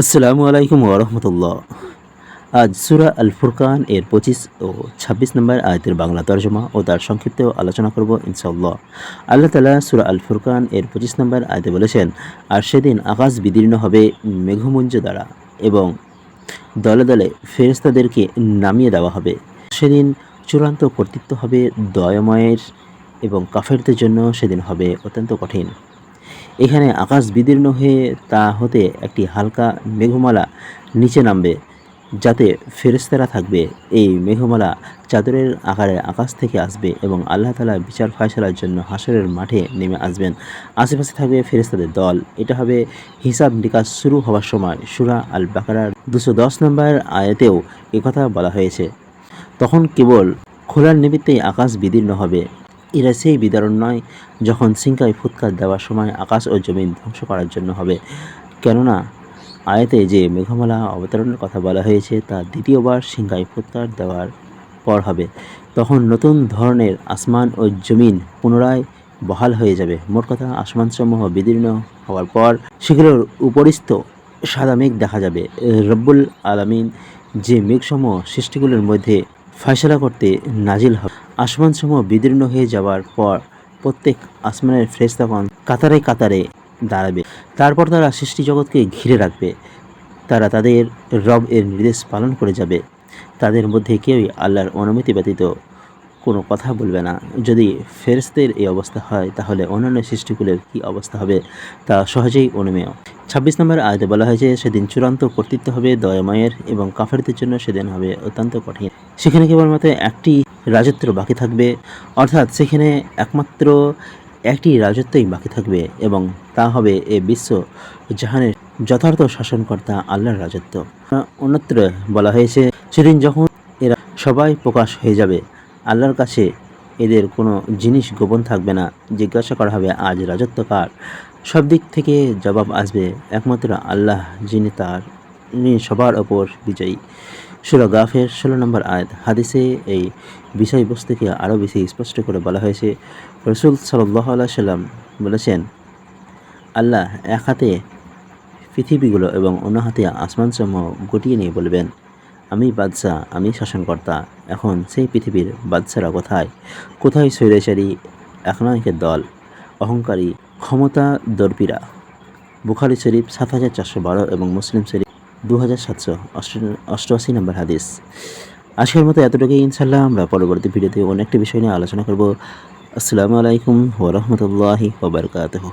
আসসালামু আলাইকুম ওরহমতুল্লাহ। আজ সূরা আল ফুরকান এর 25 ও 26 নম্বর আয়াতের বাংলা তর্জমা ও তার সংক্ষিপ্ত আলোচনা করব ইনশাআল্লাহ। আল্লাহ তাআলা সূরা আল ফুরকান এর 25 নম্বর আয়াতে বলেছেন, আর সেদিন আকাশ বিদীর্ণ হবে মেঘমুঞ্জ দ্বারা এবং দলে দলে ফেরেশতাদেরকে নামিয়ে দেওয়া হবে। সেদিন চূড়ান্ত কর্তৃত্ব হবে দয়াময়ের এবং কাফেরদের জন্য সেদিন হবে অত্যন্ত কঠিন। এখানে আকাশ বিদীর্ণ হয়ে তা হতে একটি হালকা মেঘমালা নিচে নামবে, যাতে ফেরেশতারা থাকবে। এই মেঘমালা চাদরের আকারে আকাশ থেকে আসবে এবং আল্লাহ তাআলা বিচার ফয়সালার জন্য হাসরের মাঠে নেমে আসবেন। আশেপাশে থাকবে ফেরেশতাদের দল। এটা হবে হিসাব নিকাশ শুরু হওয়ার সময়। সূরা আল বাকারার 210 নম্বর আয়াতেও একথা বলা হয়েছে। তখন কেবল খোলার নিমিত্তেই আকাশ বিদীর্ণ হবে। এরা সেই বিদারণ নয় যখন সিংহায় ফুৎকার দেওয়ার সময় আকাশ ও জমিন ধ্বংস করার জন্য হবে। কেননা আয়াতে যে মেঘমালা অবতরণের কথা বলা হয়েছে তা দ্বিতীয়বার সিংহায় ফুৎকার দেওয়ার পর হবে। তখন নতুন ধরনের আসমান ও জমিন পুনরায় বহাল হয়ে যাবে। মোট কথা, আসমানসমূহ বিদীর্ণ হওয়ার পর সেগুলোর উপরিস্থ সাদা মেঘ দেখা যাবে। রব্বুল আলামিন যে মেঘসমূহ সৃষ্টিগুলোর মধ্যে ফয়সালা করতে নাজিল হবে। আসমানসমূহ বিদীর্ণ হয়ে যাওয়ার পর প্রত্যেক আসমানের ফেরেশতাগণ কাতারে কাতারে দাঁড়াবে। তারপর তারা সৃষ্টি জগৎকে ঘিরে রাখবে। তারা তাদের রব এর নির্দেশ পালন করে যাবে। তাদের মধ্যে কেউই আল্লাহর অনুমতি ব্যতীত কোনো কথা বলবে না। যদি ফেরেশতাদের এই অবস্থা হয়, তাহলে অন্যান্য সৃষ্টিগুলোর কী অবস্থা হবে তা সহজেই অনুমেয়। 26 নম্বর আয়াতে বলা হয়েছে, সেদিন চূড়ান্ত কর্তৃত্ব হবে দয়াময়ের এবং কাফেরদের জন্য সেদিন হবে অত্যন্ত কঠিন। সেখানে কেবলমাত্র একটি রাজত্ব বাকি থাকবে, অর্থাৎ সেখানে একমাত্র একটি রাজত্বই বাকি থাকবে এবং তা হবে এ বিশ্ব জাহানের যথার্থ শাসনকর্তা আল্লাহর রাজত্ব। অন্যত্র বলা হয়েছে, সেদিন যখন এরা সবাই প্রকাশ হয়ে যাবে, আল্লাহর কাছে এদের কোনো জিনিস গোপন থাকবে না। জিজ্ঞাসা করা হবে, আজ রাজত্ব কার? সব দিক থেকে জবাব আসবে, একমাত্র আল্লাহ, যিনি সবার ওপর বিজয়ী। সূরা গাফির 16 নম্বর আয়াত। হাদিসে এই বিষয়বস্তুকে আরও বেশি স্পষ্ট করে বলা হয়েছে। রাসূল সাল্লাল্লাহু আলাইহি সাল্লাম বলেছেন, আল্লাহ এক হাতে পৃথিবীগুলো এবং অন্য হাতে আসমানসমূহ গুটিয়ে নিয়ে বলবেন, আমি বাদশাহ, আমি শাসনকর্তা। এখন সেই পৃথিবীর বাদশারা কোথায়? কোথায় স্বৈরাচারী একনায়কের দল, অহংকারী ক্ষমতা দর্পীরা? বুখারী শরীফ 7412 এবং মুসলিম শরীফ 2788 নম্বর হাদিস। আজকের মতো এতটুকুই। ইনশাল্লাহ আমরা পরবর্তী ভিডিওতে অনেকটি বিষয় নিয়ে আলোচনা করব। আসসালামু আলাইকুম ওয়া রাহমাতুল্লাহি ওয়া বারাকাতুহু।